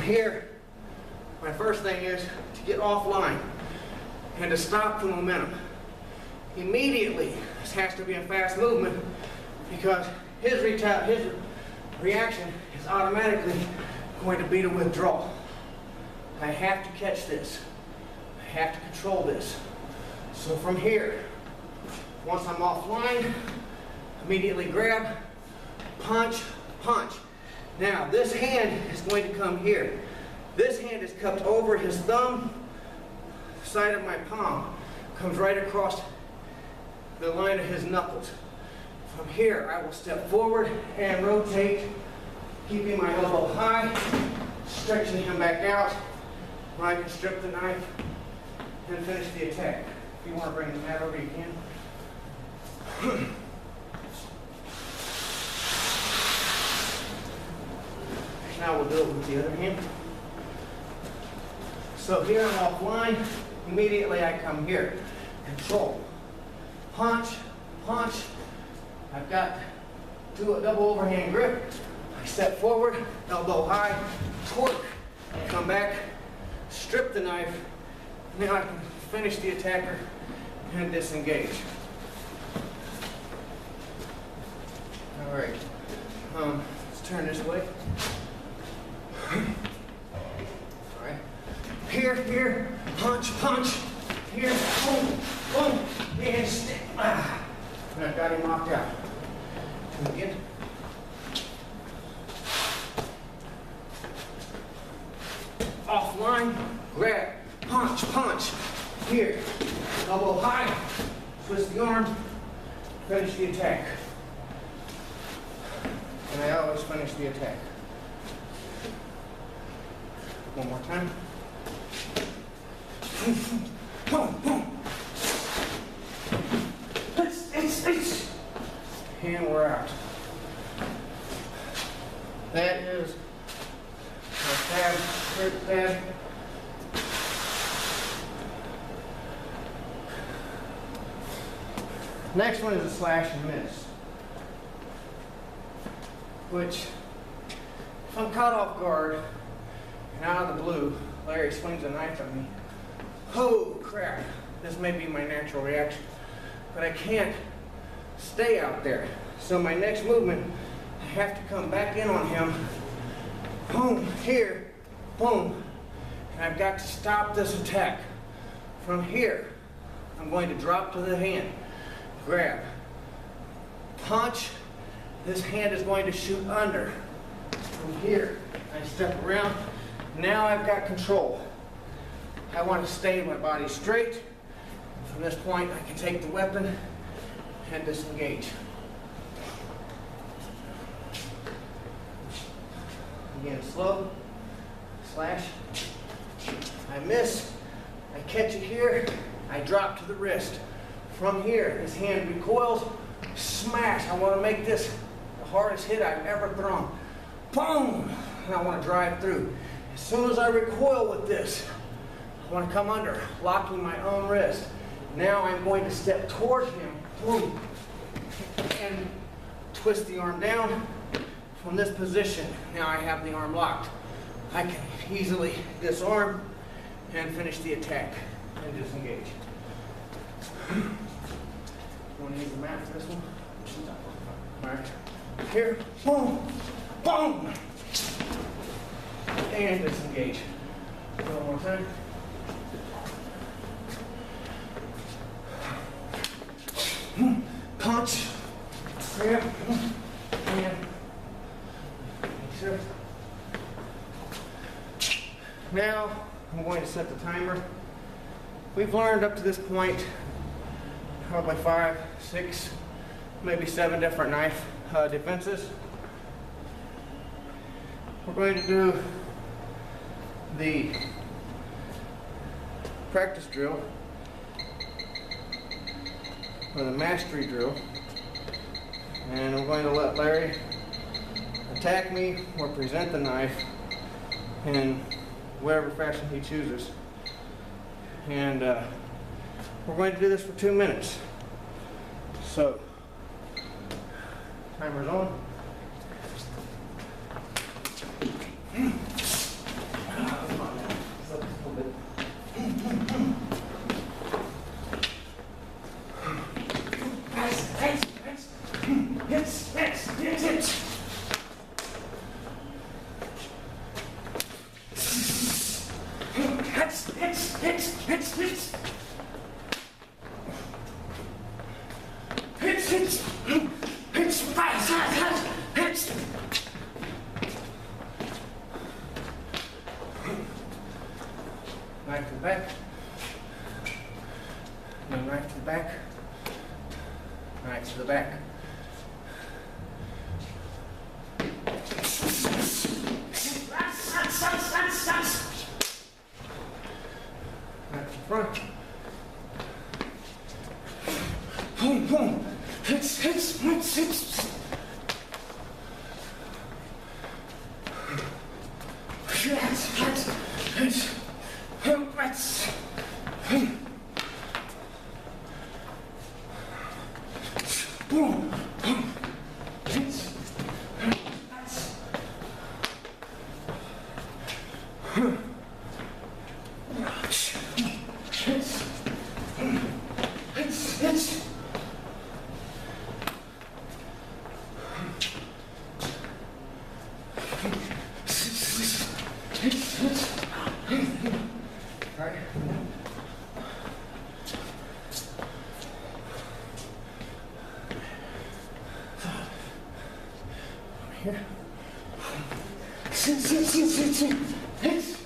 From here, my first thing is to get offline and to stop the momentum. Immediately, this has to be a fast movement because his reaction is automatically going to be to withdraw. I have to catch this. I have to control this. So from here, once I'm offline, immediately grab, punch, punch. Now this hand is going to come here. This hand is cupped over his thumb, side of my palm, comes right across the line of his knuckles. From here, I will step forward and rotate, keeping my elbow high, stretching him back out, where I can strip the knife and finish the attack. If you want to bring the mat over, you can. Now we'll do it with the other hand. So here I'm offline. Immediately I come here. Control. Punch, punch. I've got a double overhand grip. I step forward, elbow high, torque, come back, strip the knife. Now I can finish the attacker and disengage. All right. Let's turn this way. All right. Here, punch, punch. Here, boom, boom, and stick. And I got him knocked out. And again. Offline, grab, punch, punch. Here, elbow high, twist the arm, finish the attack. And I always finish the attack. One more time. Boom, boom. And we're out. That is a stab, straight stab. Next one is a slash and miss. Which, if I'm caught off guard and out of the blue, Larry swings a knife at me. Oh crap, this may be my natural reaction, but I can't stay out there. So my next movement, I have to come back in on him. Boom, here, boom. And I've got to stop this attack. From here, I'm going to drop to the hand, grab, punch. This hand is going to shoot under. From here, I step around. Now I've got control. I want to stay my body straight. From this point, I can take the weapon and disengage. Again, slow, slash. I miss. I catch it here. I drop to the wrist. From here, his hand recoils. Smash. I want to make this the hardest hit I've ever thrown. Boom! And I want to drive through. As soon as I recoil with this, I want to come under, locking my own wrist. Now I'm going to step toward him, boom, and twist the arm down. From this position, now I have the arm locked. I can easily disarm and finish the attack and disengage. You want to use the mat for this one? All right. Here, boom, boom, and disengage. One more time. Punch, grab, and sure. Now I'm going to set the timer. We've learned up to this point probably 5, 6, maybe 7 different knife defenses. We're going to do the practice drill or the mastery drill, and I'm going to let Larry attack me or present the knife in whatever fashion he chooses. And we're going to do this for 2 minutes. So, timer's on. Knife to the back. No, knife to the back. Knife to the back. Knife to the front. Boom, boom. Hits. Boom, boom, hits, all right. Here. Hits.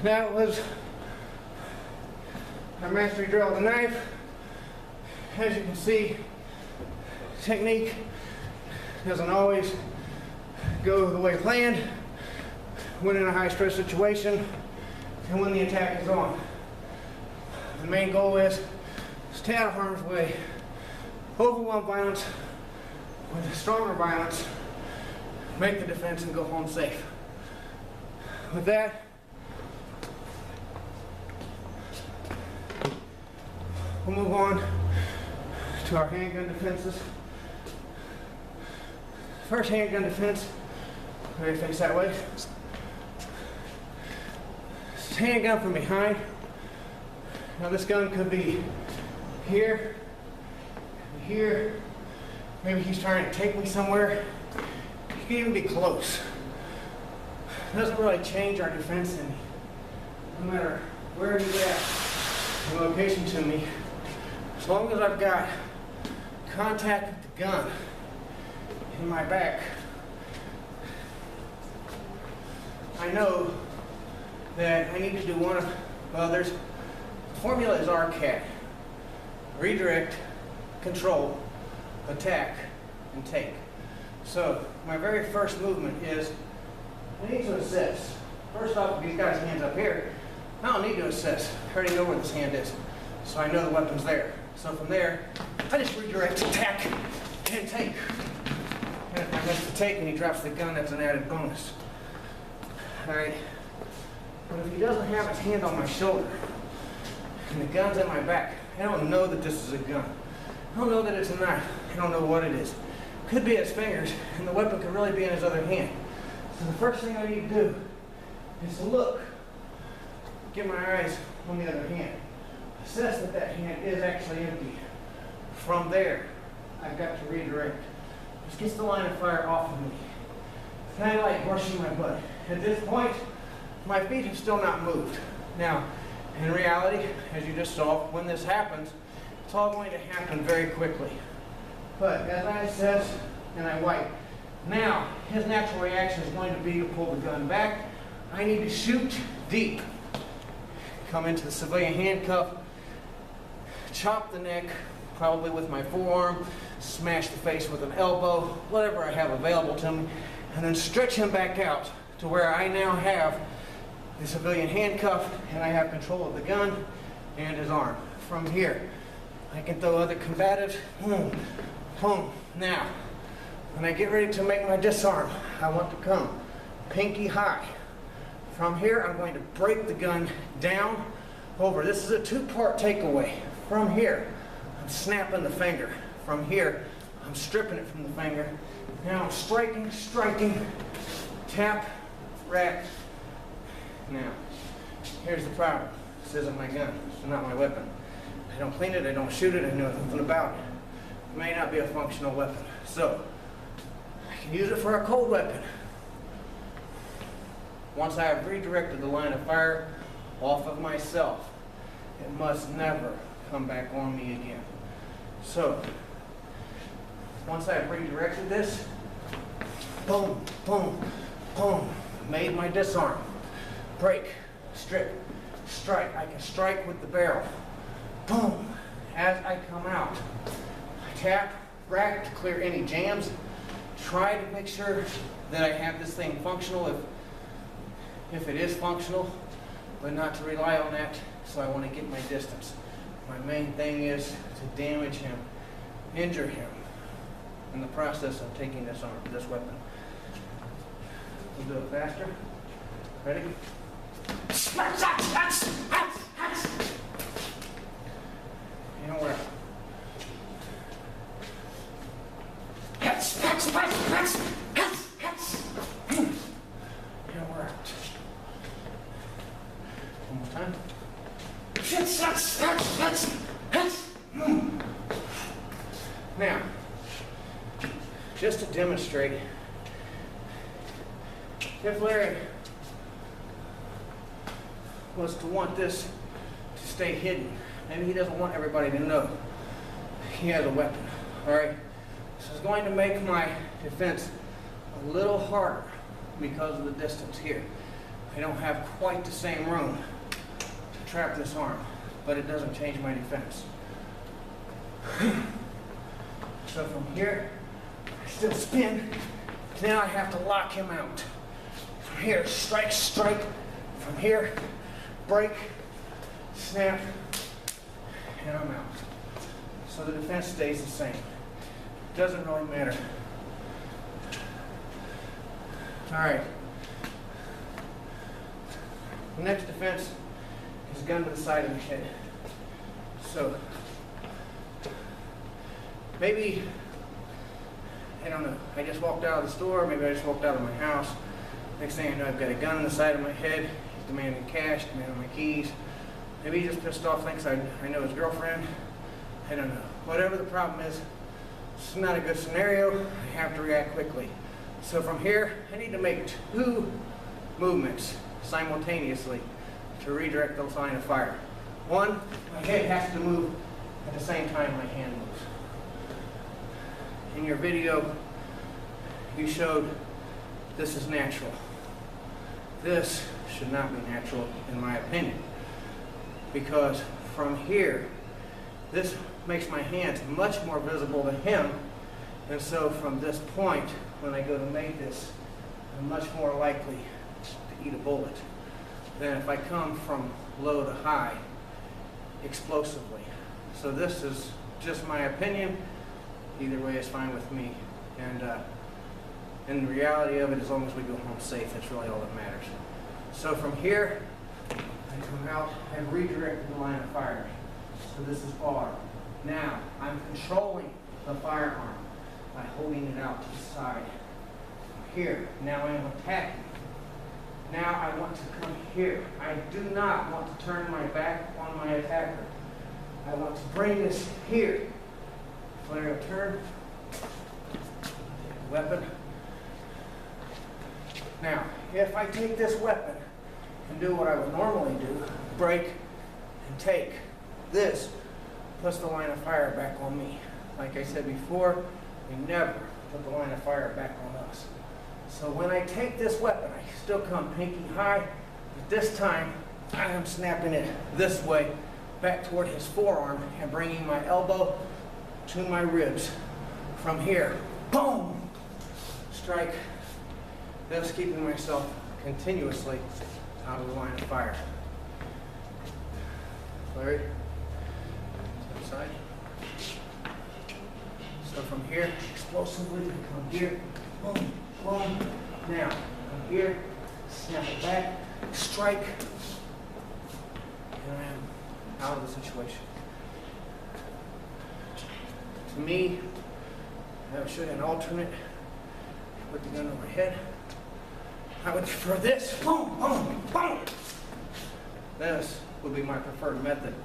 That was my mastery drill of the knife. As you can see, technique doesn't always go the way planned when in a high stress situation and when the attack is on. The main goal is stay out of harm's way, overwhelm violence with stronger violence, make the defense and go home safe. With that, we'll move on to our handgun defenses. First handgun defense, ready to face that way. It's handgun from behind. Now this gun could be here, here. Maybe he's trying to take me somewhere. He could even be close. It doesn't really change our defense any. No matter where he's at, the location to me. As long as I've got contact with the gun in my back, I know that I need to do one of, well, the formula is RCAT. Redirect, control, attack, and take. So my very first movement is I need to assess. First off, these guys' hands up here, I don't need to assess. I already know where this hand is. So I know the weapon's there. So from there, I just redirect, attack, and take. And if I miss the take and he drops the gun, that's an added bonus. Alright. But if he doesn't have his hand on my shoulder, and the gun's in my back, I don't know that this is a gun. I don't know that it's a knife. I don't know what it is. Could be his fingers, and the weapon could really be in his other hand. So the first thing I need to do is to look, get my eyes on the other hand. Assess that that hand is actually empty. From there, I've got to redirect. This gets the line of fire off of me. It's kind of like brushing my butt. At this point, my feet have still not moved. Now, in reality, as you just saw, when this happens, it's all going to happen very quickly. But as I assess and I wipe, now his natural reaction is going to be to pull the gun back. I need to shoot deep. Come into the civilian handcuff, chop the neck, probably with my forearm, smash the face with an elbow, whatever I have available to me, and then stretch him back out to where I now have the civilian handcuff and I have control of the gun and his arm. From here, I can throw other combatives, boom, boom. Now, when I get ready to make my disarm, I want to come pinky high. From here, I'm going to break the gun down, over. This is a two-part takeaway. From here, I'm snapping the finger. From here, I'm stripping it from the finger. Now I'm striking, tap, rack. Now, Here's the problem. This isn't my gun. It's not my weapon. I don't clean it, I don't shoot it, I know nothing about it. It may not be a functional weapon. So, I can use it for a cold weapon. Once I have redirected the line of fire off of myself, it must never come back on me again. So, once I've redirected this, boom, boom, boom, made my disarm. Break, strip, strike. I can strike with the barrel. Boom. As I come out, I tap, rack to clear any jams. Try to make sure that I have this thing functional if it is functional, but not to rely on that, so I want to get my distance. My main thing is to damage him, injure him, in the process of taking this weapon. We'll do it faster. Ready? And we're out. And we're out. One more time. Now, just to demonstrate, if Larry was to want this to stay hidden, maybe he doesn't want everybody to know he has a weapon, all right? This is going to make my defense a little harder because of the distance here. I don't have quite the same room to trap this arm, but it doesn't change my defense. So from here, I still spin. Now I have to lock him out. From here, strike, strike. From here, break, snap, and I'm out. So the defense stays the same. Doesn't really matter. All right. The next defense is gun to the side of the head. So maybe, I don't know, I just walked out of the store, maybe I just walked out of my house. Next thing I know, I've got a gun on the side of my head. He's demanding cash, demanding my keys. Maybe he just pissed off, thinks I know his girlfriend. I don't know. Whatever the problem is, it's not a good scenario. I have to react quickly. So from here, I need to make 2 movements simultaneously to redirect the line of fire. One, my head has to move at the same time my hand moves. In your video, you showed this is natural. This should not be natural, in my opinion, because from here, this makes my hands much more visible to him, and so from this point, when I go to make this, I'm much more likely to eat a bullet than if I come from low to high explosively. So this is just my opinion. Either way is fine with me, and in the reality of it, as long as we go home safe, that's really all that matters. So from here, I come out and redirect the line of fire. So this is R. Now, I'm controlling the firearm by holding it out to the side. Here, now I am attacking. Now I want to come here. I do not want to turn my back on my attacker. I want to bring this here. Flare a turn. Weapon. Now, if I take this weapon and do what I would normally do, break and take, this puts the line of fire back on me. Like I said before, we never put the line of fire back on us. So when I take this weapon, I still come pinky high, but this time I am snapping it this way, back toward his forearm, and bringing my elbow to my ribs. From here, boom, strike, thus keeping myself continuously out of the line of fire. Larry, to the side. So from here, explosively, come here, boom, boom. Now, come here, snap it back, strike, and I'm out of the situation. To me, I would show you an alternate. Put the gun on my head. I would prefer this. Boom, boom, boom. This would be my preferred method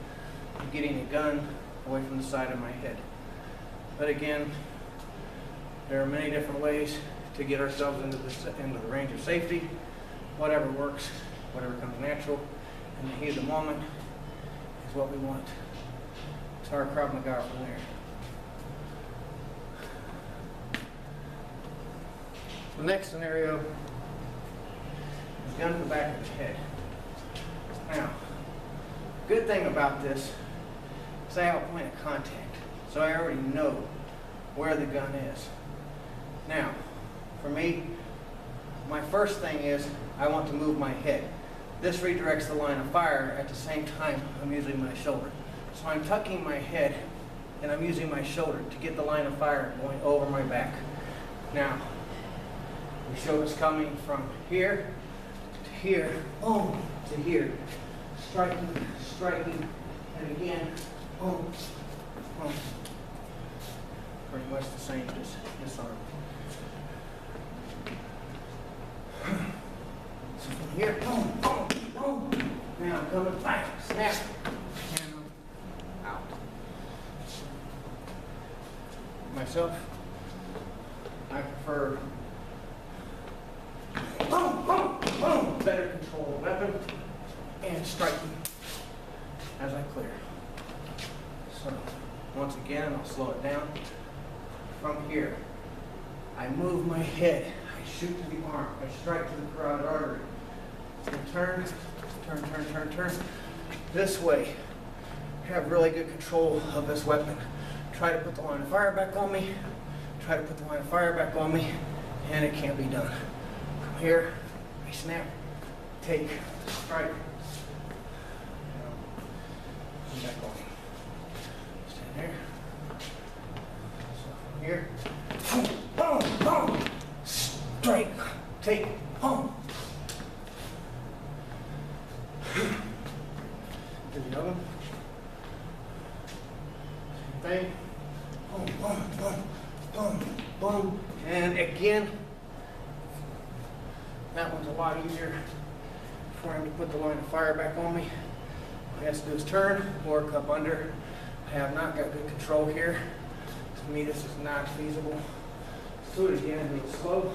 of getting a gun away from the side of my head. But again, there are many different ways to get ourselves into the range of safety. Whatever works, whatever comes natural, in the heat of the moment is what we want. It's our krav maga from there. The next scenario is gun to the back of the head. Now, good thing about this is I have a point of contact, so I already know where the gun is. Now, for me, my first thing is I want to move my head. This redirects the line of fire at the same time I'm using my shoulder. So I'm tucking my head and I'm using my shoulder to get the line of fire going over my back. Now, we show it's coming from here to here, boom, to here. Striking, striking, and again, boom, boom. Pretty much the same as this arm. So from here, boom, boom, boom. Now I'm coming back, snap, and I'm out. Myself, I prefer boom, boom, boom. Better control the weapon and striking as I clear. So once again, I'll slow it down. From here, I move my head. I shoot to the arm. I strike to the carotid artery. And turn, turn, turn, turn, turn. This way, have really good control of this weapon. Try to put the line of fire back on me. Try to put the line of fire back on me, and it can't be done. From here, I snap, take, strike, and back on. Stand there. So from here, boom, boom, boom, strike, take, boom. Do the other one. Same thing. Boom, boom, boom, boom, boom. And again, that one's a lot easier for him to put the line of fire back on me. All he has to do is turn or cup under. I have not got good control here. To me, this is not feasible. Let's do it again, a little slow.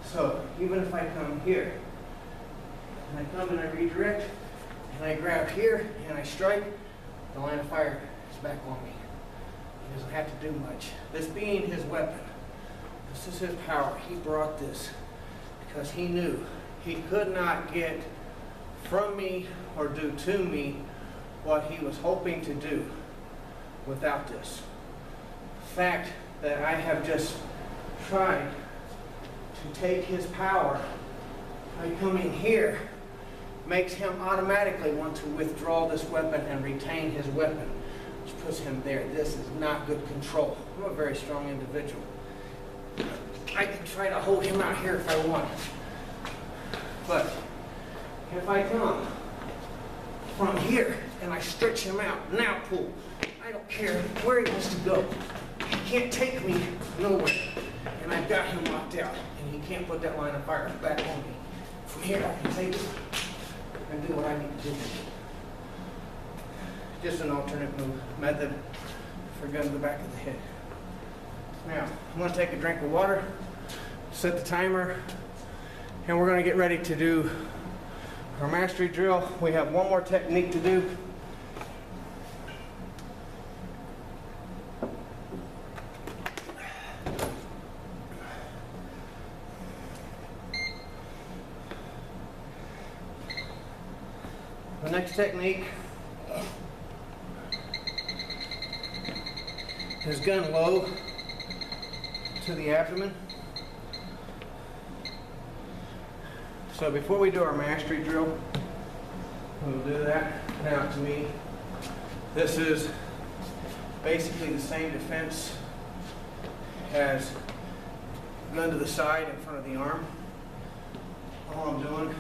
So even if I come here, and I come and I redirect, and I grab here and I strike, the line of fire is back on me. He doesn't have to do much. This being his weapon, this is his power. He brought this because he knew he could not get from me or do to me what he was hoping to do without this. The fact that I have just tried to take his power by coming here makes him automatically want to withdraw this weapon and retain his weapon, which puts him there. This is not good control. I'm a very strong individual. I can try to hold him out here if I want. But if I come from here and I stretch him out, now pull, I don't care where he wants to go. He can't take me nowhere. And I've got him locked out, and he can't put that line of fire back on me. From here, I can take it and do what I need to do. Just an alternate method for gun to the back of the head. Now, I'm going to take a drink of water, set the timer, and we're going to get ready to do our mastery drill. We have one more technique to do. The next technique is gun low to the abdomen. So before we do our mastery drill, we'll do that. Now to me, this is basically the same defense as gun to the side in front of the arm. All I'm doing